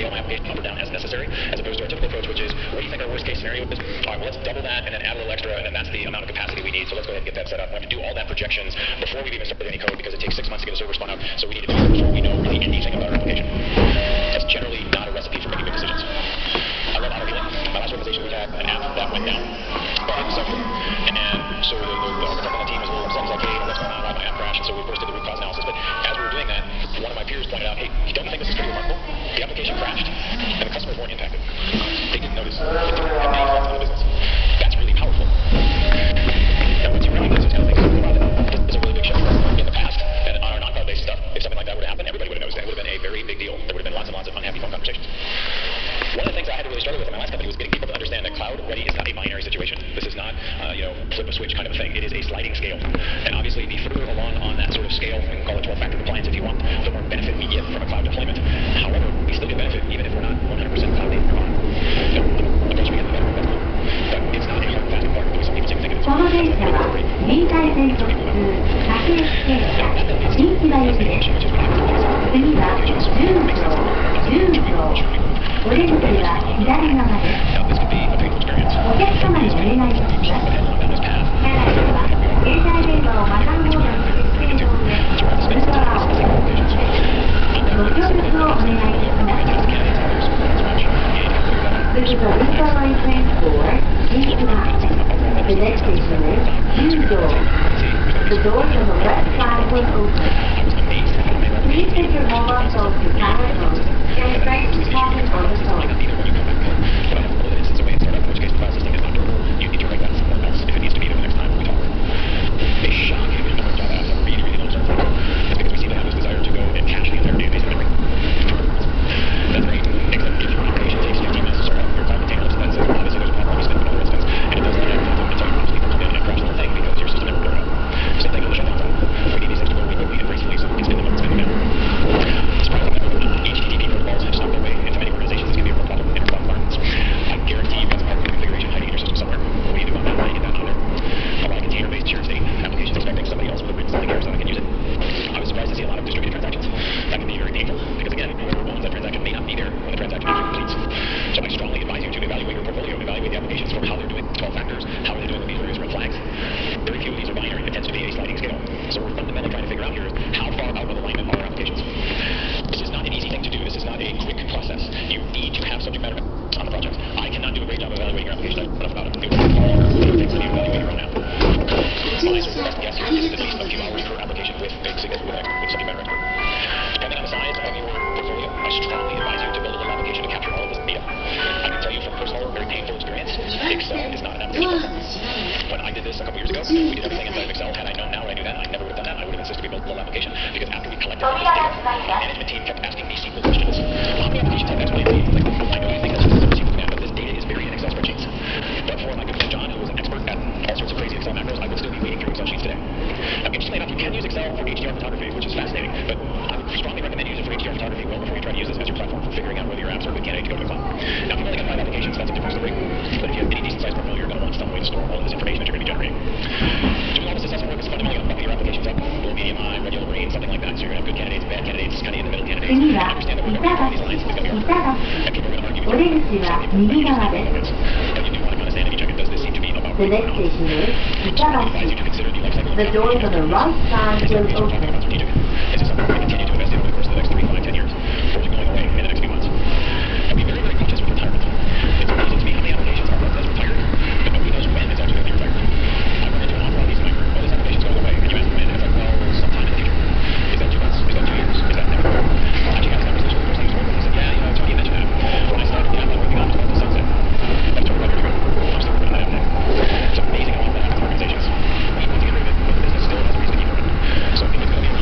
scale my application up or down as necessary, as opposed to our typical approach, which is, what do you think our worst case scenario is? All right, well, let's double that and then add a little extra, and then that's the amount of capacity we need. So let's go ahead and get that set up. We have to do all that projections before we even start any code, because it takes 6 months to get a server spun up. So we need to do it before we know really anything about our application. That's generally not a recipe for making good decisions. I love auto-healing. My last organization, we had an app that went down, but it was suffering. And then, so the architect on the team was a little upset. He's like, hey, what's going on? Why my app crashed? And so we first did the root cause analysis. But as we were doing that, one of my peers pointed out, hey, don't you think this is pretty remarkable? The application crashed, and the customers weren't impacted. They didn't notice. It didn't have any effect on the business. That's really powerful. Now, once you recognize those kind of things, it's a really big shift. In the past, and on our non-cloud-based stuff, if something like that would have happened, everybody would have noticed that. It would have been a very big deal. There would have been lots and lots of unhappy phone conversations. One of the things I had to really struggle with in my last company was getting people to understand that cloud ready is not a binary situation. This is not, flip a switch kind of a thing. It is a sliding scale. And obviously, the further along on that sort of scale, we can call it 12-factor compliance if you want, the more benefit we get from a cloud deployment. However, we still get benefit even if we're not 100% cloud native or on. So, of course, we get the better. But it's not a hard and fast part. Some people seem to think it is. この電車は臨海線特急各駅停車新木場行きです。次は10号。お出口は左側です。お客様にお願いします。車内では携帯電話をマナーモードに設定の上、ウルトラをご協力をお願いします。This is a Winter Line transport, East Line. The next station is Judo. The doors on the left side will open. Please take your mobile phone to silent mode and try to talk it on the phone. The next station is Itabashi. The doors on the right side will open. Is this something we're going to continue to invest in over the course of the next 3, 5, 10 years? Or is it going away in the next few months? I'd be very, very cautious with retirement. It's amazing to me how many applications are left as retired, but nobody knows when it's actually going to be retired. I run into an offer on these and I heard, oh, this application's going away. And you ask when, and it's like, well, sometime in the future. Is that 2 months? Is that 2 years? Is that never? I actually had this conversation with the person who's working. He said, yeah, Tony mentioned that. When I started the app I'm working on, it was called the Sunset. That was 25 years ago. I'm still working on that app now. It's amazing how often that happens in organizations. We want to get rid of it, but the business still has a reason to keep working. So I think it's going to be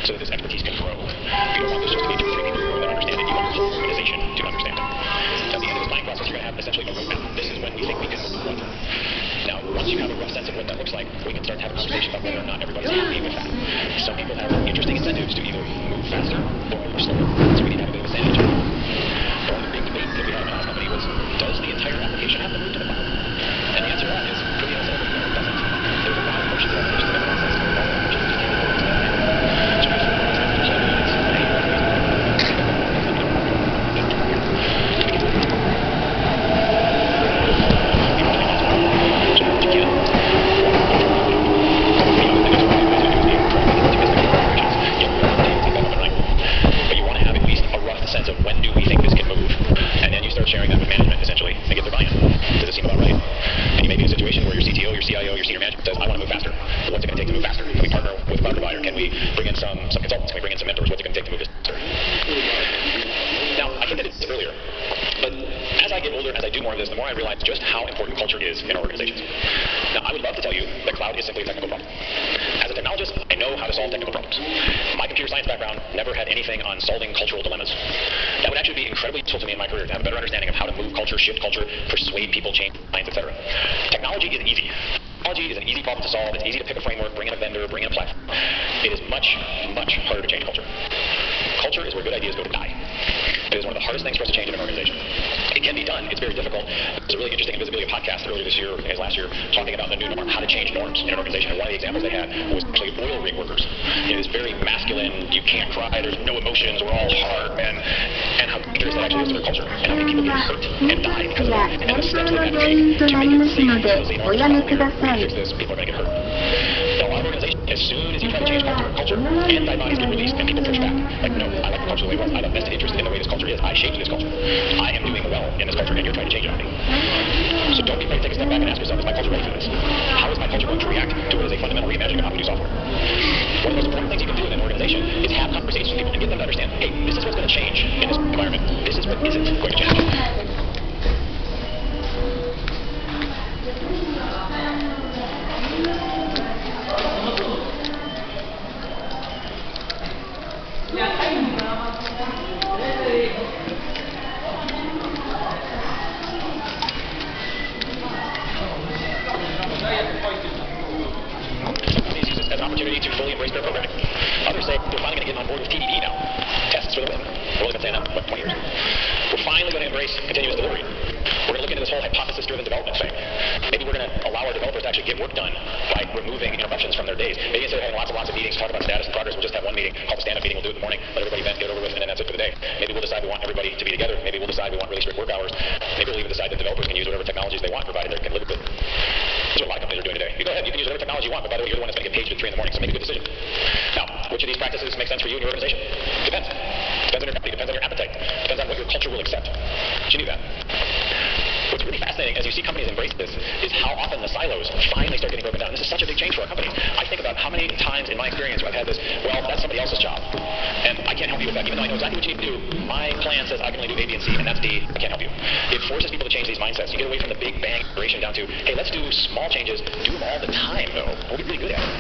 so that this expertise can grow. You don't want this just to be two or three people who understand it. You want the whole organization to understand it. So at the end of this buying process, you're going to have essentially a roadmap. This is when we think we can move forward. Now, once you have a rough sense of what that looks like, we can start to have a conversation about whether or not everybody's happy with that. Some people have interesting incentives to either move faster or move slower. So we need to have a bit of a sanity check. One of the big debates that we had in our company was, does the entire application have to move to the cloud? And the answer to that is, for the answer, no, it doesn't. There's a lot of portions of the application that have access to, and all the portions just can't go into that. So if for example, deployment units, hey, sense of when do we think this can move, and then you start sharing that with management essentially and get their buy-in. Does it seem about right? And you may be in a situation where your CTO, your CIO, your senior management says, I want to move faster. What's it going to take to move faster? Can we partner with a cloud provider? Can we bring in some consultants? Can we bring in some mentors? What's it going to take to move this faster? Now, I hinted at this earlier, but as I get older, as I do more of this, the more I realize just how important culture is in our organizations. Now, I would love to tell you that cloud is simply a technical problem. As a technologist, I know how to solve technical problems. My computer science background never had anything on solving cultural dilemmas. That would actually be incredibly useful to me in my career, to have a better understanding of how to move culture, shift culture, persuade people, change minds, etc. Technology is easy. Technology is an easy problem to solve. It's easy to pick a framework, bring in a vendor, bring in a platform. It is much, much harder to change culture. Culture is where good ideas go to die. It is one of the hardest things for us to change in an organization. It can be done. It's very difficult. There's a really interesting Invisibility podcast earlier this year, as last year, talking about the new norm, how to change norms in an organization. And one of the examples they had was actually oil rig workers. It is very masculine. You can't cry. There's no emotions. We're all hard. And how dangerous that actually is to their culture. And how many people get hurt and die because of it. And the steps they have to take to make it safe because they know fix this, people are going to get hurt. Now, a lot of organizations, as soon as you try to change culture, antibodies get released and people push back. Like, no, I like the culture the way it was. I have a vested interest in the way this culture is. I shaped this culture. I am doing well in this culture, and you're trying to change it on me. So don't be afraid to take a step back and ask yourself, is my culture ready for this? How is my culture going to react to what is a fundamental reimagining of how we do software? One of the most important things you can do in an organization is have conversations with people and get them to understand, hey, this is what's going to change in this environment. This is what isn't going to change. To fully embrace their programming. Others say we're finally going to get on board with TDD now. Tests for the win. We've only been saying that for 20 years. We're finally going to embrace continuous delivery. We're going to look into this whole hypothesis-driven development thing. Maybe we're going to allow our developers to actually get work done by removing interruptions from their days. Maybe instead of having lots and meetings, talk about status and progress, we'll just have one meeting called the stand-up meeting. We'll do it in the morning, let everybody vent, get it over with, and then that's it for the day. Maybe we'll decide we want everybody to be together. Maybe we'll decide we want really strict work hours. Maybe we'll even decide that developers can use whatever technologies they want, provided they can live with it. That's what a lot of companies are doing today. You go ahead, you can use whatever technology you want, but by the way, you're the one that's going to get paged at 3 in the morning, so make a good decision. Now, which of these practices make sense for you and your organization? Depends. Depends on your company, depends on your appetite, depends on what your culture will accept. But you knew that. What's really fascinating as you see companies embrace this is how often the silos finally start getting broken down. This is such a big change for our company. I think about how many times in my experience where I've had this, well, that's somebody else's job, and I can't help you with that. Even though I know exactly what you need to do, my plan says I can only do A, B, and C, and that's D. I can't help you. It forces people to change these mindsets. You get away from the big bang iteration down to, hey, let's do small changes, do them all the time, though. We'll get really good at it.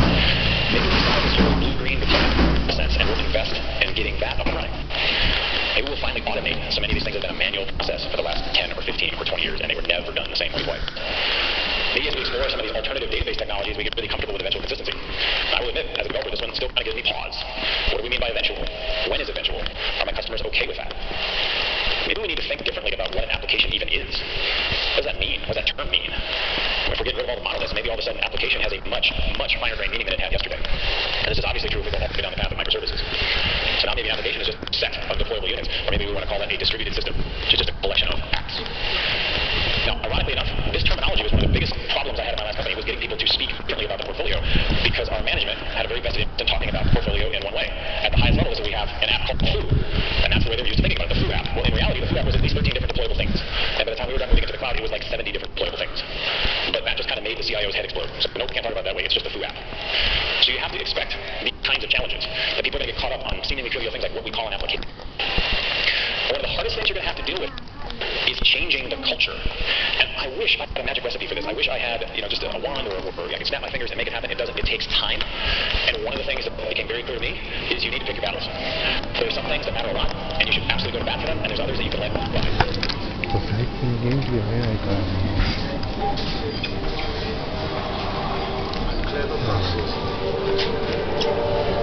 Maybe we'll decide this whole blue-green deployment sense, and we'll invest in getting that up and running. Maybe we'll finally automate. So many of these things have been a manual process for the last 10 or 15 or 20 years, and they were never done the same way twice. Maybe as we explore some of these alternative database technologies, we get really comfortable with eventual consistency. I will admit, as a developer, this one still kind of gives me pause. What do we mean by eventual? When is eventual? Are my customers okay with that? Maybe we need to think differently about what an application even is. What does that mean? What does that term mean? If we're getting rid of all the monoliths, maybe all of a sudden an application has a much, much finer grained meaning than it had yesterday. And this is obviously true if we go all the way down the path of microservices. So now maybe an application is just a set of deployable units, or maybe we want to call that a distributed system, which is just a collection of apps. Now, ironically enough, this terminology was one of the biggest problems I had in my last company, was getting people to speak differently about the portfolio, because our management had a very vested interest in talking about portfolio in one way. At the highest level is that we have an app called Foo, and that's the way they're used to thinking about it, the Foo app. Well, in reality, the Foo app was at least 13 different deployable things, and by the time we were done moving into the cloud, it was like 70 different deployable things. But that just kind of made the CIO's head explode. So no, we can't talk about it that way. It's just the Foo app. So you have to expect these kinds of challenges, that people are going to get caught up on seemingly trivial things like what we call an application. One of the hardest things you're going to have to deal with is changing the culture. And I wish I had a magic recipe for this. I wish I had, just a wand or I could snap my fingers and make it happen. It doesn't. It takes time. And one of the things that became very clear to me is you need to pick your battles. There are some things that matter a lot, and you should absolutely go to bat for them, and there's others that you can let by. 最近元気が出ないからね。そうそう。